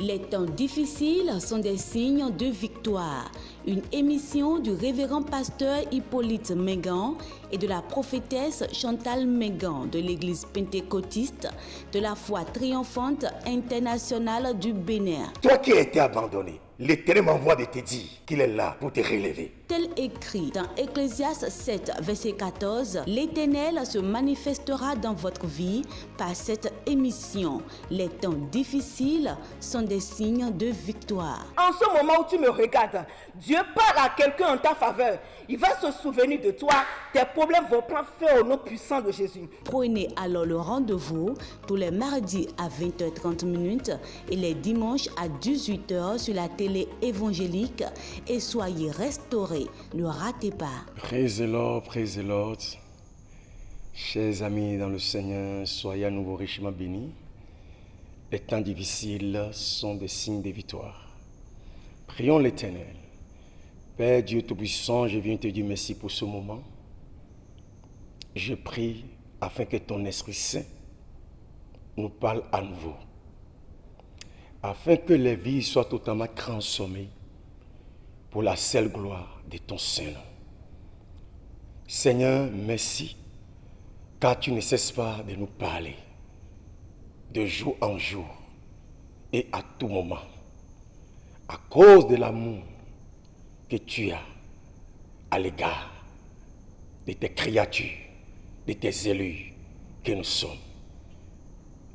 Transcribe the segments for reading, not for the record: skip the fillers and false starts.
Les temps difficiles sont des signes de victoire. Une émission du révérend pasteur Hippolyte Mengan et de la prophétesse Chantal Mengan de l'église pentecôtiste de la foi triomphante internationale du Bénin. Toi qui as été abandonné, l'Éternel m'envoie de te dire qu'il est là pour te relever. Tel écrit dans Ecclésiaste 7, verset 14, l'Éternel se manifestera dans votre vie par cette émission. Les temps difficiles sont des signes de victoire. En ce moment où tu me regardes, Dieu parle à quelqu'un en ta faveur. Il va se souvenir de toi. Tes problèmes vont prendre fin au nom puissant de Jésus. Prenez alors le rendez-vous tous les mardis à 20h30 et les dimanches à 18h sur la télé évangélique et soyez restaurés. Ne ratez pas. Praise the Lord, praise the Lord. Chers amis dans le Seigneur, soyez à nouveau richement bénis. Les temps difficiles sont des signes de victoire. Prions l'Éternel. Père Dieu Tout-Puissant, je viens te dire merci pour ce moment. Je prie afin que ton Esprit Saint nous parle à nouveau. Afin que les vies soient totalement transformées pour la seule gloire de ton Saint-Nom. Seigneur, merci, car tu ne cesses pas de nous parler, de jour en jour et à tout moment, à cause de l'amour que tu as à l'égard de tes créatures, de tes élus que nous sommes.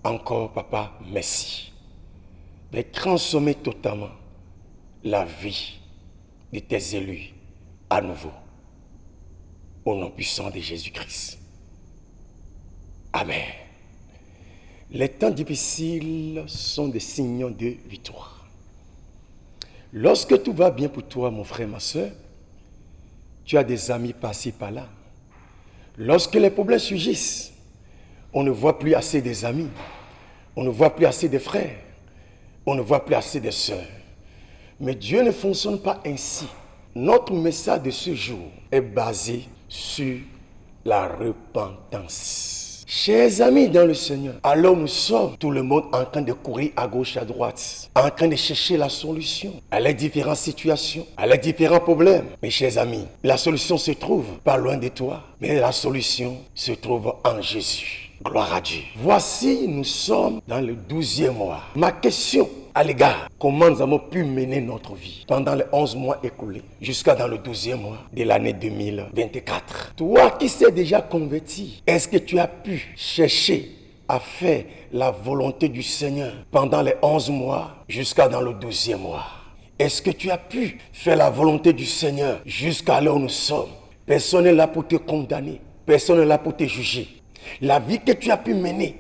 Encore, Papa, merci de transformer totalement la vie de tes élus à nouveau. Au nom puissant de Jésus-Christ. Amen. Les temps difficiles sont des signes de victoire. Lorsque tout va bien pour toi, mon frère, ma soeur, tu as des amis par-ci, par-là. Lorsque les problèmes surgissent, on ne voit plus assez des amis, on ne voit plus assez des frères, on ne voit plus assez des sœurs. Mais Dieu ne fonctionne pas ainsi. Notre message de ce jour est basé sur la repentance. Chers amis dans le Seigneur, alors nous sommes tout le monde en train de courir à gauche, à droite, en train de chercher la solution à les différentes situations, à les différents problèmes. Mes chers amis, la solution se trouve pas loin de toi, mais la solution se trouve en Jésus. Gloire à Dieu. Voici, nous sommes dans le 12e mois. Ma question à l'égard, comment nous avons pu mener notre vie pendant les 11 mois écoulés jusqu'à dans le 12e mois de l'année 2024. Toi qui s'es déjà converti, est-ce que tu as pu chercher à faire la volonté du Seigneur pendant les 11 mois jusqu'à dans le 12e mois? Est-ce que tu as pu faire la volonté du Seigneur jusqu'à là où nous sommes? Personne n'est là pour te condamner, personne n'est là pour te juger. La vie que tu as pu mener,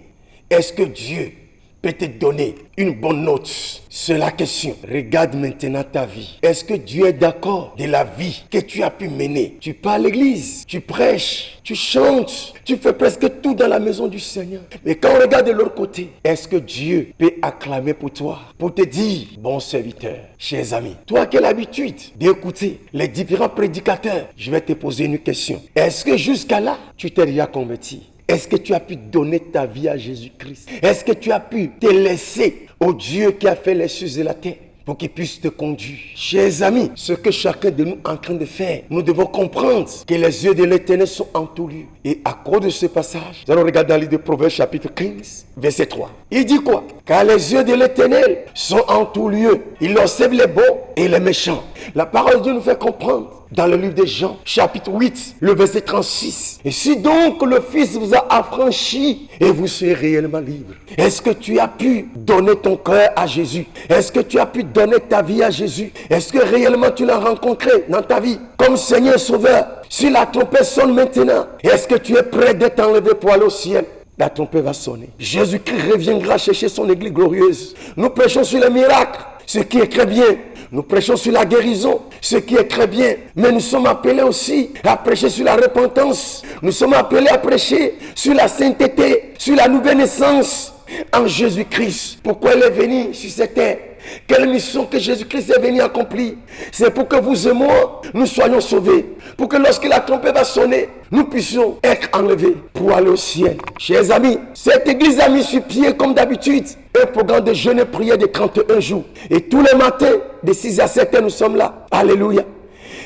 est-ce que Dieu peut te donner une bonne note? C'est la question. Regarde maintenant ta vie. Est-ce que Dieu est d'accord de la vie que tu as pu mener? Tu pars à l'église, tu prêches, tu chantes, tu fais presque tout dans la maison du Seigneur. Mais quand on regarde de l'autre côté, est-ce que Dieu peut acclamer pour toi, pour te dire, bon serviteur, chers amis, toi qui as l'habitude d'écouter les différents prédicateurs, je vais te poser une question. Est-ce que jusqu'à là, tu t'es déjà converti? Est-ce que tu as pu donner ta vie à Jésus-Christ? Est-ce que tu as pu te laisser au Dieu qui a fait les cieux et la terre pour qu'il puisse te conduire? Chers amis, ce que chacun de nous est en train de faire, nous devons comprendre que les yeux de l'Éternel sont en tout lieu. Et à cause de ce passage, nous allons regarder dans le livre de Proverbes chapitre 15, verset 3. Il dit quoi? Car les yeux de l'Éternel sont en tout lieu. Il observe les bons et les méchants. La parole de Dieu nous fait comprendre dans le livre de Jean, chapitre 8, le verset 36. Et si donc le Fils vous a affranchi, et vous serez réellement libre. Est-ce que tu as pu donner ton cœur à Jésus? Est-ce que tu as pu donner ta vie à Jésus? Est-ce que réellement tu l'as rencontré dans ta vie comme Seigneur et Sauveur? Si la trompette sonne maintenant, est-ce que tu es prêt d'être enlevé pour aller au ciel? La trompette va sonner. Jésus-Christ reviendra chercher son église glorieuse. Nous prêchons sur les miracles, ce qui est très bien. Nous prêchons sur la guérison, ce qui est très bien. Mais nous sommes appelés aussi à prêcher sur la repentance. Nous sommes appelés à prêcher sur la sainteté, sur la nouvelle naissance en Jésus-Christ. Pourquoi il est venu sur cette terre? Quelle mission que Jésus-Christ est venu accomplir? C'est pour que vous et moi, nous soyons sauvés. Pour que lorsque la trompette va sonner, nous puissions être enlevés pour aller au ciel. Chers amis, cette église a mis sur pied comme d'habitude un programme de jeûne et prière de 31 jours. Et tous les matins, de 6 à 7 heures, nous sommes là. Alléluia.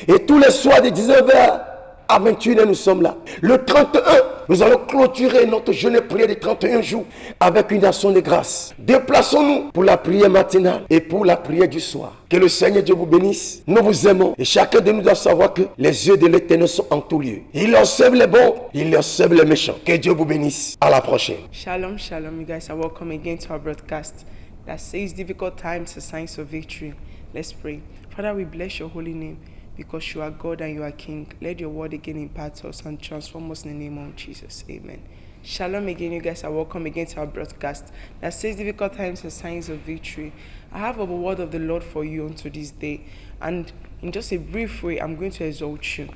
Et tous les soirs, de 19h à 21h, nous sommes là. Le 31, nous allons clôturer notre jeûne et prière de 31 jours avec une action de grâce. Déplaçons-nous pour la prière matinale et pour la prière du soir. Que le Seigneur Dieu vous bénisse. Nous vous aimons. Et chacun de nous doit savoir que les yeux de l'Éternel sont en tout lieu. Il observe les bons, il observe les méchants. Que Dieu vous bénisse. À la prochaine. Shalom, shalom. You guys are welcome again to our broadcast that says difficult times are signs of victory. Let's pray. Father, we bless your holy name because you are God and you are King. Let your word again impact us and transform us in the name of Jesus. Amen. Shalom again. You guys are welcome again to our broadcast that says difficult times are signs of victory. I have a word of the Lord for you unto this day. And in just a brief way, I'm going to exalt you.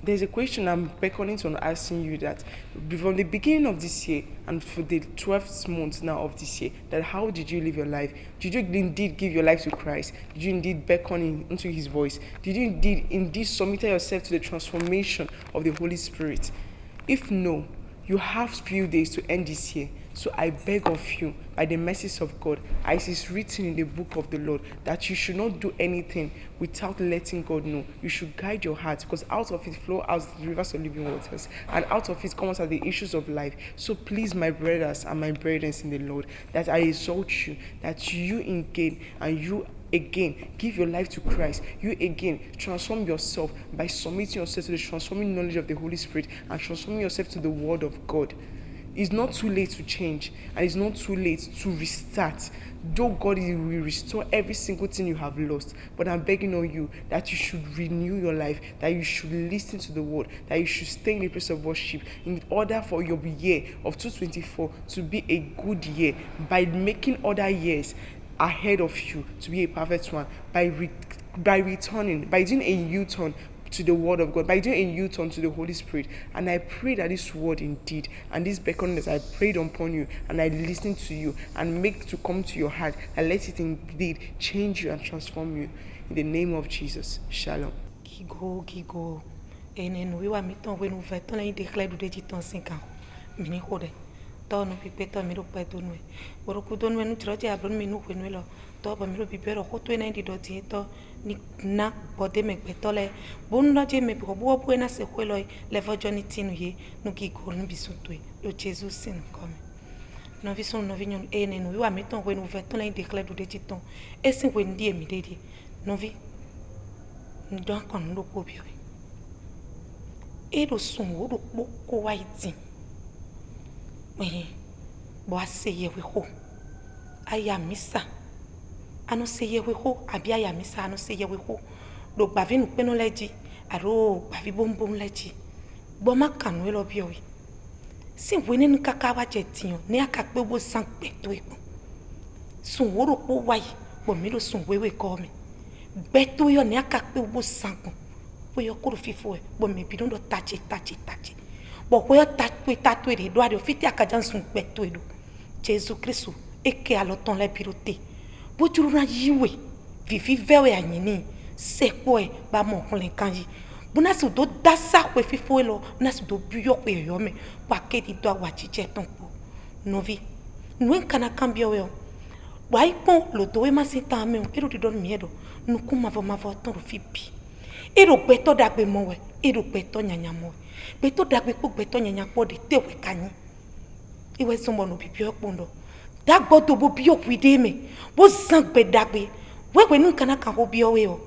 There's a question I'm beckoning to and asking you that from the beginning of this year and for the 12th month now of this year, that how did you live your life? Did you indeed give your life to Christ? Did you indeed beckon into his voice? Did you indeed submit yourself to the transformation of the Holy Spirit? If no, you have few days to end this year. So I beg of you, by the mercies of God, as is written in the book of the Lord, that you should not do anything without letting God know. You should guide your heart, because out of it flow out the rivers of living waters, and out of it comes out the issues of life. So please, my brothers and my brethren in the Lord, that I exhort you, that you again and you again give your life to Christ. You again transform yourself by submitting yourself to the transforming knowledge of the Holy Spirit and transforming yourself to the Word of God. It's not too late to change, and it's not too late to restart. Though God will restore every single thing you have lost, but I'm begging on you that you should renew your life, that you should listen to the word, that you should stay in the place of worship in order for your year of 2024 to be a good year, by making other years ahead of you to be a perfect one, by returning, by doing a U-turn to the word of God, by doing a U-turn to the Holy Spirit. And I pray that this word indeed and this beckoning that I prayed upon you and I listened to you and make to come to your heart, and let it indeed change you and transform you in the name of Jesus. Shalom. Gigo enen we wa mi ton we nu ve ton la déclare du de ton 5 ans mini hode to no pipe to mi ro pe to nu boro ku to nu nu tro ti abro mi nu ku nu lo to ba mi ro pipe ro ko to na di do ti to ni na bode me pe to le bon na je me ko bo bo na se ko lo le vojo ni tinu ye nu gigo nu bisun to lo Jesus sin come no vi son no vi nyon enen we wa mi ton we nu ve ton la déclare du de ton e sin we ndi e mi de no vi ndo kon lo ko bi ero sun wo do ko wa itin bo aseye we ho aya misa anu seye we ho abi aya misa anu seye we ho do gba vi nu pe no leji aro gba vi bombom leji bo ma kanu lo bi o wi si we ni kaka wa je tiyan ni aka pe bo san pe to ipo sun wo ro po wa yi bo mi lo sun wewe ko mi be to yo ni aka pe bo san kun bo yo ko fifo e bo mi bi do tachi bo ko yo tatu e do ade ofiti akajan sun pe to edo Jesus Christ eke aloton le birote bo juru na yiwe vivi vewe anyini sepo e ba mo kun le kan yi bona si do dasa ko fifo e lo na si do bi yo pe yo me wa ke di do wa jije ton po novi nu en kana cambio we wa ipon lo do e ma se ta me ero di don miedo nu ku ma vo ton ro fipi ero pe to dagbe mo we ero pe to nyanya mo pe to dagbe po pe to nyanya po de te we kanyi iwe sombo no bibi opondo dagbo to bo bi okwide me bo san gbe dagbe we nu kana kan ho bi owe o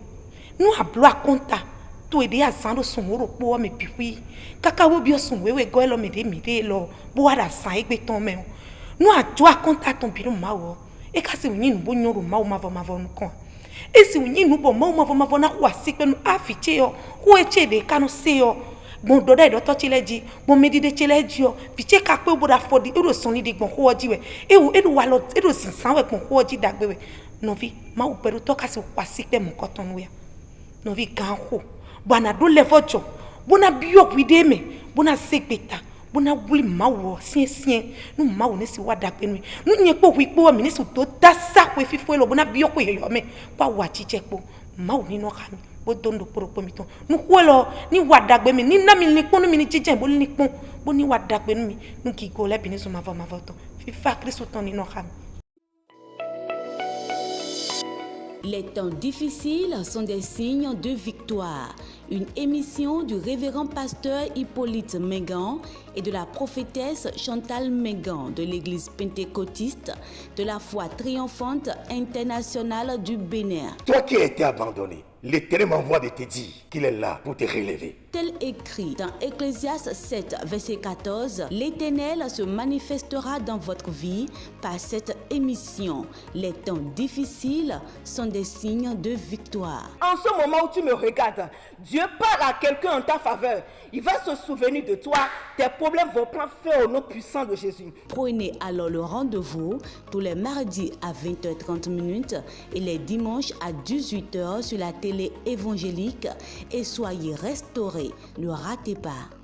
nu ablo akonta to ede asan do sun oro po me biwi kaka wo bi osun wewe go elo me de lo bo wa da san egbe ton me nu ajo akonta ton bi no ma wo e ka se yin nu bo nyoro ma wo nu kan esi yin nu bo ma wo na wa si pe nu afiche yo ho eche de kanu se yo bon do da do to chileji bon medide chileji o fiche ka pe bo da fodi ero son ni de gbon ho oji we edu wa lo edu sin san we gbon ho oji dagbe we no vi ma wo peru to ka si wa si pe mo ko ton we no vi gan ho bana do le fojo bona biyo kwide me bona sekpeta bona wuli ma wo sien nu ma wo ne si wa dagbe nu nye po wi po mi ne so to dasa ko fifo lo bona biyo ko yo me pa wa chiche po ma wo ni no ka mi bo dondo poro po mi ton nu kwelo ni wa dagbe mi ni na mi ni pon mi ni chiche bo ni pon bo ni wa dagbe mi nu ki go le bi ni so ma vo ton fifa Kristo ton ni no ka mi Les temps difficiles sont des signes de victoire. Une émission du révérend pasteur Hippolyte Mengan et de la prophétesse Chantal Mengan de l'église pentecôtiste de la foi triomphante internationale du Bénin. Toi qui as été abandonné, l'Éternel m'envoie de te dire qu'il est là pour te relever. Tel écrit dans Ecclésiaste 7, verset 14, l'Éternel se manifestera dans votre vie par cette émission. Les temps difficiles sont des signes de victoire. En ce moment où tu me regardes, Dieu parle à quelqu'un en ta faveur. Il va se souvenir de toi. Tes problèmes vont prendre fin au nom puissant de Jésus. Prenez alors le rendez-vous tous les mardis à 20h30 et les dimanches à 18h sur la télé évangélique et soyez restaurés. Ne ratez pas.